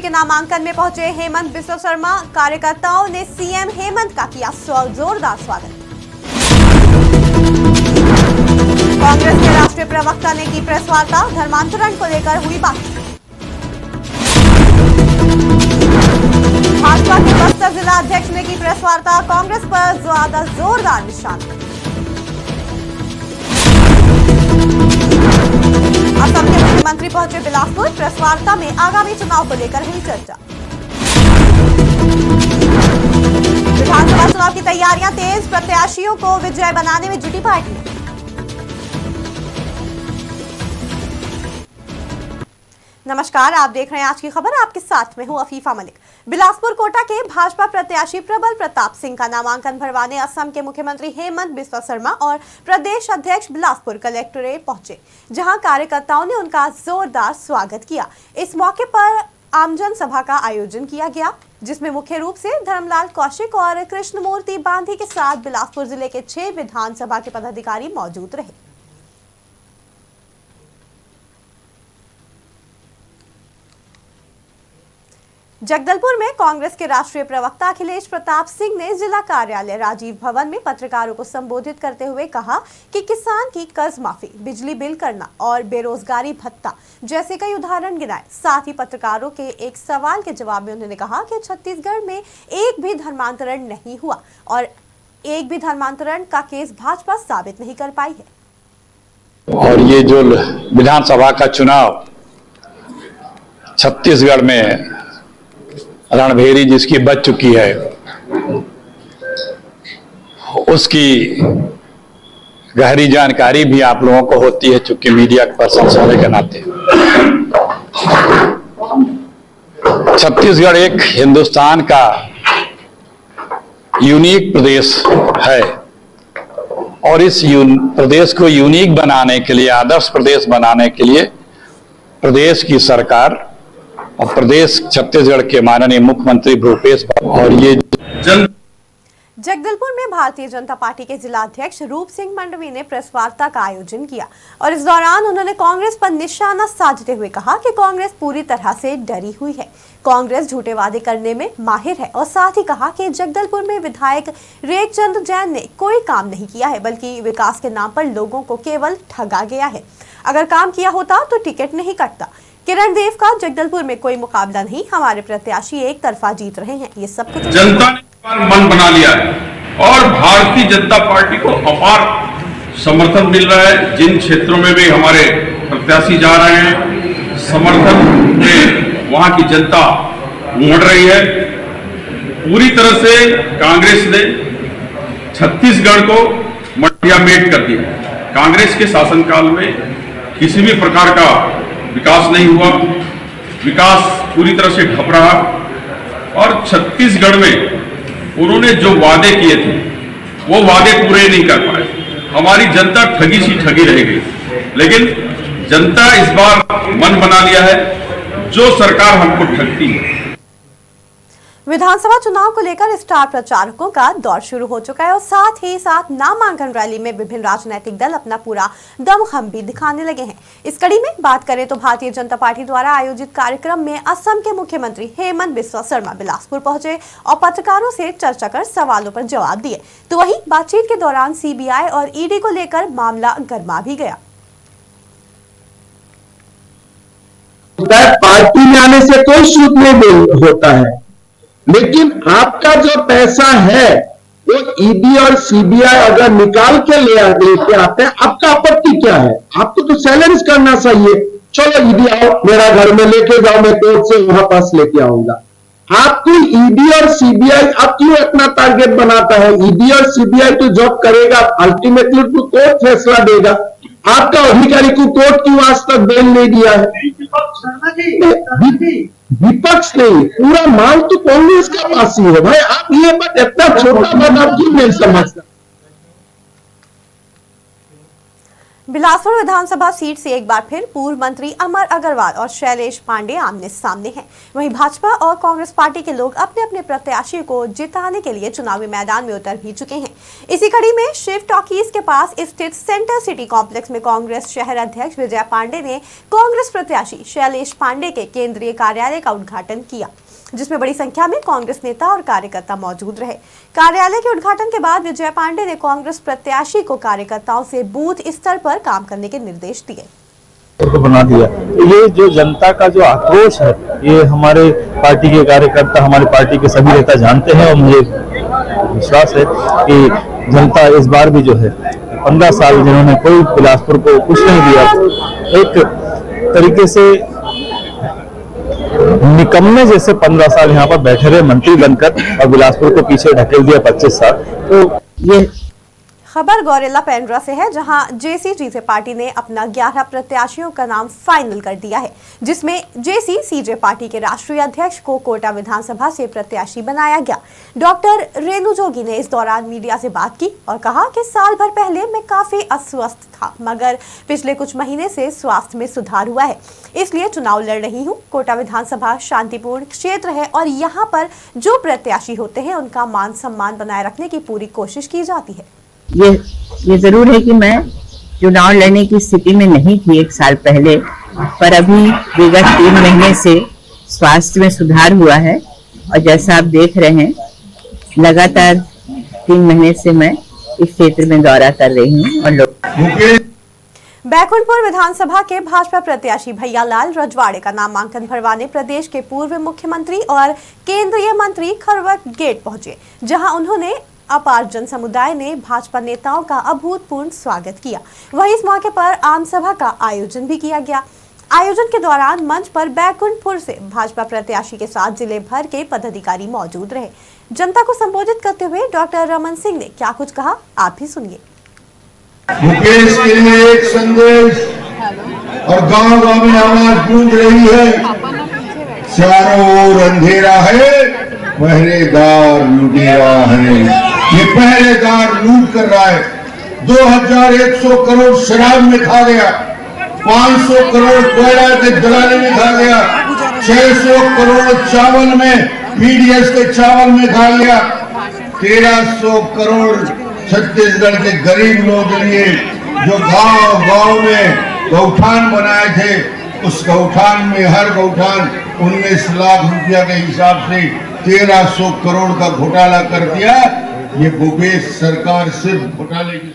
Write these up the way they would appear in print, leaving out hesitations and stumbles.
के नामांकन में पहुंचे हेमंत बिस्वा शर्मा। कार्यकर्ताओं ने सीएम हेमंत का किया जोरदार स्वागत। कांग्रेस के राष्ट्रीय प्रवक्ता ने की प्रेस वार्ता। धर्मांतरण को लेकर हुई बातचीत। भाजपा के बस्तर जिला अध्यक्ष ने की प्रेस वार्ता। कांग्रेस पर ज्यादा जोरदार निशाना। असम के मुख्यमंत्री पहुंचे बिलासपुर। प्रेस वार्ता में आगामी चुनाव को लेकर हुई चर्चा। विधानसभा चुनाव की तैयारियां तेज। प्रत्याशियों को विजय बनाने में जुटी पार्टी। नमस्कार, आप देख रहे हैं आज की खबर। आपके साथ में हूं अफीफा मलिक। बिलासपुर कोटा के भाजपा प्रत्याशी प्रबल प्रताप सिंह का नामांकन भरवाने असम के मुख्यमंत्री हेमंत बिस्वा शर्मा और प्रदेश अध्यक्ष बिलासपुर कलेक्ट्रेट पहुंचे, जहां कार्यकर्ताओं ने उनका जोरदार स्वागत किया। इस मौके पर आमजन सभा का आयोजन किया गया, जिसमें मुख्य रूप से धर्मलाल कौशिक और कृष्णमूर्ति बांधी के साथ बिलासपुर जिले के 6 विधानसभा के पदाधिकारी मौजूद रहे। जगदलपुर में कांग्रेस के राष्ट्रीय प्रवक्ता अखिलेश प्रताप सिंह ने जिला कार्यालय राजीव भवन में पत्रकारों को संबोधित करते हुए कहा कि किसान की कर्ज माफी, बिजली बिल करना और बेरोजगारी भत्ता जैसे कई उदाहरण गिनाए। साथ ही पत्रकारों के एक सवाल के जवाब में उन्होंने कहा कि छत्तीसगढ़ में एक भी धर्मांतरण नहीं हुआ और एक भी धर्मांतरण का केस भाजपा साबित नहीं कर पाई है। और ये जो विधानसभा का चुनाव छत्तीसगढ़ में रणभेरी जिसकी बच चुकी है, उसकी गहरी जानकारी भी आप लोगों को होती है, चूंकि मीडिया पर्सन होने के नाते। छत्तीसगढ़ एक हिंदुस्तान का यूनिक प्रदेश है और इस प्रदेश को यूनिक बनाने के लिए, आदर्श प्रदेश बनाने के लिए प्रदेश की सरकार और प्रदेश छत्तीसगढ़ के माननीय मुख्यमंत्री भूपेश और ये जगदलपुर में भारतीय जनता पार्टी के जिला अध्यक्ष रूप सिंह मंडवी ने प्रेस वार्ता का आयोजन किया और इस दौरान उन्होंने कांग्रेस पर निशाना साधते हुए कहा कि कांग्रेस पूरी तरह से डरी हुई है। कांग्रेस झूठे वादे करने में माहिर है और साथ ही कहा कि जगदलपुर में विधायक रेखचंद जैन ने कोई काम नहीं किया है, बल्कि विकास के नाम पर लोगों को केवल ठगा गया है। अगर काम किया होता तो टिकट नहीं कटता। किरण देव का जगदलपुर में कोई मुकाबला नहीं, हमारे प्रत्याशी एक तरफा जीत रहे हैं। ये सब कुछ जनता ने मन बना लिया है और भारतीय जनता पार्टी को अपार समर्थन मिल रहा है। जिन क्षेत्रों में भी हमारे प्रत्याशी जा रहे हैं, समर्थन में वहां की जनता उमड़ रही है। पूरी तरह से कांग्रेस ने छत्तीसगढ़ को मटियामेट कर दिया। कांग्रेस के शासनकाल में किसी भी प्रकार का विकास नहीं हुआ, विकास पूरी तरह से ढप रहा और छत्तीसगढ़ में उन्होंने जो वादे किए थे वो वादे पूरे नहीं कर पाए। हमारी जनता ठगी सी ठगी रह गई, लेकिन जनता इस बार मन बना लिया है, जो सरकार हमको ठगती है। विधानसभा चुनाव को लेकर स्टार प्रचारकों का दौर शुरू हो चुका है और साथ ही साथ नामांकन रैली में विभिन्न राजनीतिक दल अपना पूरा दमखम भी दिखाने लगे हैं। इस कड़ी में बात करें तो भारतीय जनता पार्टी द्वारा आयोजित कार्यक्रम में असम के मुख्यमंत्री हेमंत बिस्वा शर्मा बिलासपुर पहुंचे और पत्रकारों से चर्चा कर सवालों पर जवाब दिए। तो वहीं बातचीत के दौरान सीबीआई और ईडी को लेकर मामला गर्मा भी गया। पार्टी में आने से कोई शुद्ध नहीं होता है, लेकिन आपका जो पैसा है वो ईडी और सीबीआई अगर निकाल के लेके आते हैं, आपका आपत्ति क्या है? आपको तो चैलेंज करना चाहिए। चलो ईडी आओ, मेरा घर में लेके जाओ, मैं कोर्ट से वहां पास लेके आऊंगा। आपको ईडी और सीबीआई अब क्यों इतना टारगेट बनाता है? ईडी और सीबीआई तो जॉब करेगा, अल्टीमेटली तो कोर्ट फैसला देगा। आपका अधिकारी को कोर्ट क्यों आज तक बेल नहीं दिया है? विपक्ष नहीं, पूरा माल तो कांग्रेस का पास ही है भाई। आप ये बात इतना छोटा बात आप क्यों नहीं समझता? बिलासपुर विधानसभा सीट से एक बार फिर पूर्व मंत्री अमर अग्रवाल और शैलेश पांडे आमने सामने हैं। वहीं भाजपा और कांग्रेस पार्टी के लोग अपने अपने प्रत्याशी को जिताने के लिए चुनावी मैदान में उतर भी चुके हैं। इसी कड़ी में शिव टॉकीज के पास स्थित सेंटर सिटी कॉम्प्लेक्स में कांग्रेस शहर अध्यक्ष विजय पांडे ने कांग्रेस प्रत्याशी शैलेश पांडे के केंद्रीय कार्यालय का उद्घाटन किया, जिसमें बड़ी संख्या में कांग्रेस नेता और कार्यकर्ता मौजूद रहे। कार्यालय के उद्घाटन के बाद विजय पांडे ने कांग्रेस प्रत्याशी को कार्यकर्ताओं से बूथ स्तर पर काम करने के निर्देश दिए। तो बना दिया। ये जो जनता का जो आक्रोश है, ये हमारे पार्टी के कार्यकर्ता, हमारी पार्टी के सभी नेता जानते हैं और मुझे विश्वास है कि जनता इस बार भी जो है 15 साल जिन्होंने कोई बिलासपुर को कुछ नहीं दिया, एक तरीके से निकम्मे जैसे 15 साल यहाँ पर बैठे रहे मंत्री बनकर और बिलासपुर को पीछे ढकेल दिया 25 साल। तो ये खबर गौरेला पेंड्रा से है, जहां जेसी पार्टी ने अपना 11 प्रत्याशियों का नाम फाइनल कर दिया है, जिसमें जेसी पार्टी के राष्ट्रीय अध्यक्ष को कोटा विधानसभा से प्रत्याशी बनाया गया। डॉक्टर रेणु जोगी ने इस दौरान मीडिया से बात की और कहा कि साल भर पहले मैं काफी अस्वस्थ था, मगर पिछले कुछ महीने से स्वास्थ्य में सुधार हुआ है, इसलिए चुनाव लड़ रही हूँ। कोटा विधानसभा शांतिपूर्ण क्षेत्र है और यहाँ पर जो प्रत्याशी होते हैं उनका मान सम्मान बनाए रखने की पूरी कोशिश की जाती है। ये जरूर है कि मैं चुनाव लड़ने की स्थिति में नहीं थी एक साल पहले, पर अभी विगत 3 महीने से स्वास्थ्य में सुधार हुआ है और जैसा आप देख रहे हैं लगातार 3 महीने से मैं इस क्षेत्र में दौरा कर रही हूँ। और लोग बैकुंठपुर विधानसभा के भाजपा प्रत्याशी भैयालाल रजवाड़े का नामांकन भरवाने प्रदेश के पूर्व मुख्यमंत्री और केंद्रीय मंत्री खरवट गेट पहुंचे, जहां उन्होंने अपार जन समुदाय ने भाजपा नेताओं का अभूतपूर्व स्वागत किया। वहीं इस मौके पर आम सभा का आयोजन भी किया गया। आयोजन के दौरान मंच पर बैकुंठपुर से भाजपा प्रत्याशी के साथ जिले भर के पदाधिकारी मौजूद रहे। जनता को संबोधित करते हुए डॉक्टर रमन सिंह ने क्या कुछ कहा, आप भी सुनिए। मुकेश के लिए एक संदेश और गांव-गांव में आवाज गूंज रही है, चारों ओर अंधेरा है, पहरेदार लुटेरा है। ये पहरेदार लूट कर रहा है। 2100 करोड़ शराब में खा गया, 500 करोड़ कोयला के जलाने में खा गया, 600 करोड़ चावल में पीडीएस के चावल में खा गया, 1300 करोड़ छत्तीसगढ़ के गरीब लोगों के लिए जो गांव-गांव में गौठान बनाए थे, उस गौठान में हर गौठान 19 लाख रुपया के हिसाब से 1300 करोड़ का घोटाला कर दिया। ये भूपेश सरकार सिर्फ घोटाले की।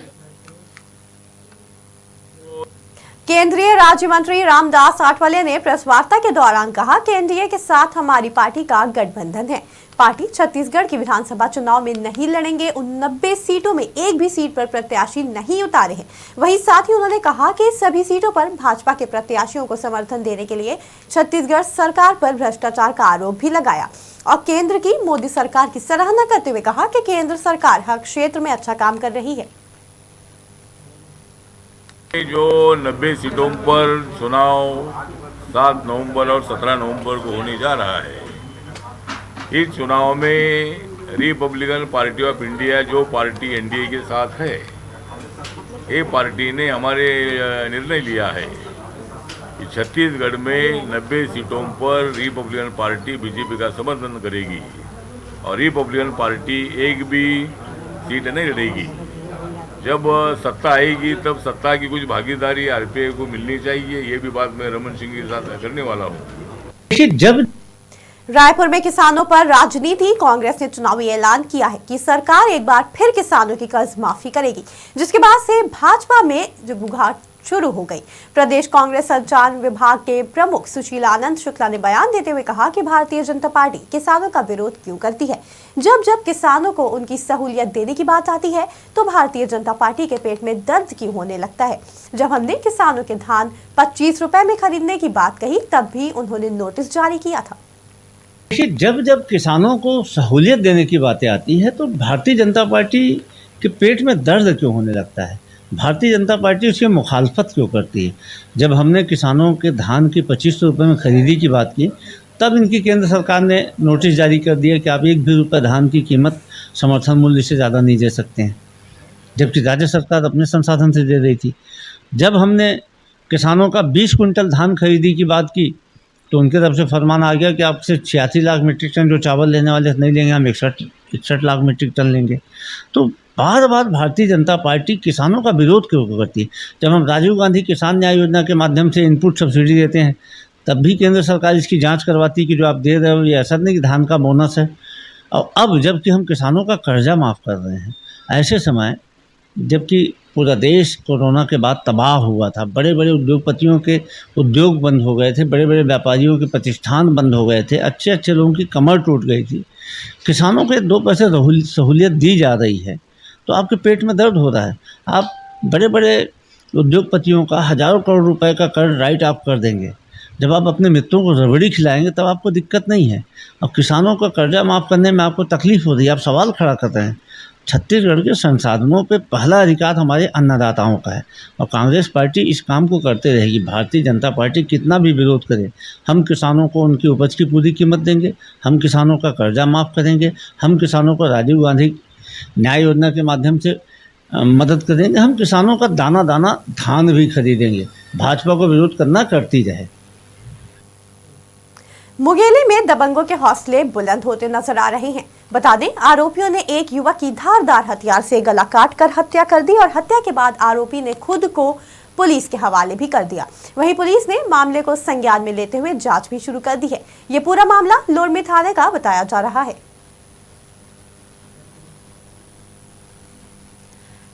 केंद्रीय राज्य मंत्री रामदास आठवले ने प्रेस वार्ता के दौरान कहा कि एनडीए के साथ हमारी पार्टी का गठबंधन है। पार्टी छत्तीसगढ़ की विधानसभा चुनाव में नहीं लड़ेंगे। उन 90 सीटों में एक भी सीट पर प्रत्याशी नहीं उतारे हैं। वहीं साथ ही उन्होंने कहा कि सभी सीटों पर भाजपा के प्रत्याशियों को समर्थन देने के लिए छत्तीसगढ़ सरकार पर भ्रष्टाचार का आरोप भी लगाया और केंद्र की मोदी सरकार की सराहना करते हुए कहा कि केंद्र सरकार हर क्षेत्र में अच्छा काम कर रही है। जो 90 सीटों पर चुनाव 7 नवंबर और 17 नवंबर को होने जा रहा है, इस चुनाव में रिपब्लिकन पार्टी ऑफ इंडिया जो पार्टी एनडीए के साथ है, ये पार्टी ने हमारे निर्णय लिया है कि छत्तीसगढ़ में 90 सीटों पर रिपब्लिकन पार्टी बीजेपी का समर्थन करेगी और रिपब्लिकन पार्टी एक भी सीट नहीं लड़ेगी। जब सत्ता आएगी तब सत्ता की कुछ भागीदारी आरपीआई को मिलनी चाहिए। ये भी बात मैं रमन सिंह के साथ करने वाला हूँ। जब रायपुर में किसानों पर राजनीति, कांग्रेस ने चुनावी ऐलान किया है कि सरकार एक बार फिर किसानों की कर्ज माफी करेगी, जिसके बाद से भाजपा में जुगुगाट शुरू हो गई। प्रदेश कांग्रेस संचालन विभाग के प्रमुख सुशील आनंद शुक्ला ने बयान देते हुए कहा कि भारतीय जनता पार्टी किसानों का विरोध क्यों करती है। जब जब किसानों को उनकी सहूलियत देने की बात आती है तो भारतीय जनता पार्टी के पेट में दर्द क्यों होने लगता है। जब हमने किसानों के धान 25 रुपए में खरीदने की बात कही, तब भी उन्होंने नोटिस जारी किया था। जब जब किसानों को सहूलियत देने की बातें आती है तो भारतीय जनता पार्टी के पेट में दर्द क्यों होने लगता है। भारतीय जनता पार्टी उसकी मुखालफत क्यों करती है। जब हमने किसानों के धान की 25 रुपये में खरीदी की बात की, तब इनकी केंद्र सरकार ने नोटिस जारी कर दिया कि आप 1 भी रुपये धान की कीमत समर्थन मूल्य से ज़्यादा नहीं दे सकते हैं, जबकि राज्य सरकार अपने संसाधन से दे रही थी। जब हमने किसानों का 20 कुंटल धान खरीदी की बात की तो उनके तरफ से फरमान आ गया कि आपसे 86 लाख मीट्रिक टन जो चावल लेने वाले नहीं लेंगे, हम 61 लाख मीट्रिक टन लेंगे। तो बार बार भारतीय जनता पार्टी किसानों का विरोध क्यों करती है? जब हम राजीव गांधी किसान न्याय योजना के माध्यम से इनपुट सब्सिडी देते हैं तब भी केंद्र सरकार इसकी जांच करवाती कि जो आप दे रहे हो ये ऐसा नहीं कि धान का बोनस है। और अब जबकि हम किसानों का कर्जा माफ़ कर रहे हैं, ऐसे समय जबकि पूरा देश कोरोना के बाद तबाह हुआ था, बड़े बड़े उद्योगपतियों के उद्योग बंद हो गए थे, बड़े बड़े व्यापारियों के प्रतिष्ठान बंद हो गए थे, अच्छे अच्छे लोगों की कमर टूट गई थी, किसानों के 2 पैसे सहूलियत दी जा रही है तो आपके पेट में दर्द हो रहा है। आप बड़े बड़े उद्योगपतियों का हज़ारों करोड़ रुपए का कर्ज राइट ऑफ कर देंगे, जब आप अपने मित्रों को रबड़ी खिलाएंगे तब आपको दिक्कत नहीं है। और किसानों का कर्जा माफ़ करने में आपको तकलीफ हो रही है, आप सवाल खड़ा कर रहे हैं। छत्तीसगढ़ के संसाधनों पे पहला अधिकार हमारे अन्नदाताओं का है और कांग्रेस पार्टी इस काम को करते रहेगी। भारतीय जनता पार्टी कितना भी विरोध करे, हम किसानों को उनकी उपज की पूरी कीमत देंगे, हम किसानों का कर्जा माफ़ करेंगे, हम किसानों को राजीव गांधी न्याय योजना के माध्यम से मदद करेंगे, हम किसानों का दाना दाना धान भी खरीदेंगे। भाजपा को विरोध करना करती रहे। मुंगेली में दबंगों के हौसले बुलंद होते नजर आ रहे हैं। बता दें, आरोपियों ने एक युवक की धारदार हथियार से गला काटकर हत्या कर दी और हत्या के बाद आरोपी ने खुद को पुलिस के हवाले भी कर दिया। वहीं पुलिस ने मामले को संज्ञान में लेते हुए जांच भी शुरू कर दी है। ये पूरा मामला लोरमी थाने का बताया जा रहा है।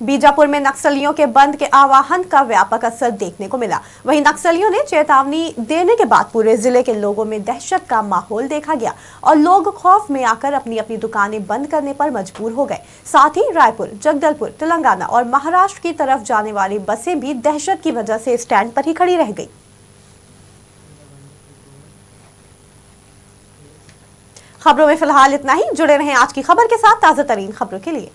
बीजापुर में नक्सलियों के बंद के आह्वान का व्यापक असर देखने को मिला। वहीं नक्सलियों ने चेतावनी देने के बाद पूरे जिले के लोगों में दहशत का माहौल देखा गया और लोग खौफ में आकर अपनी अपनी दुकानें बंद करने पर मजबूर हो गए। साथ ही रायपुर, जगदलपुर, तेलंगाना और महाराष्ट्र की तरफ जाने वाली बसें भी दहशत की वजह से स्टैंड पर ही खड़ी रह गई। खबरों में फिलहाल इतना ही। जुड़े रहें आज की खबर के साथ ताजा तरीन खबरों के लिए।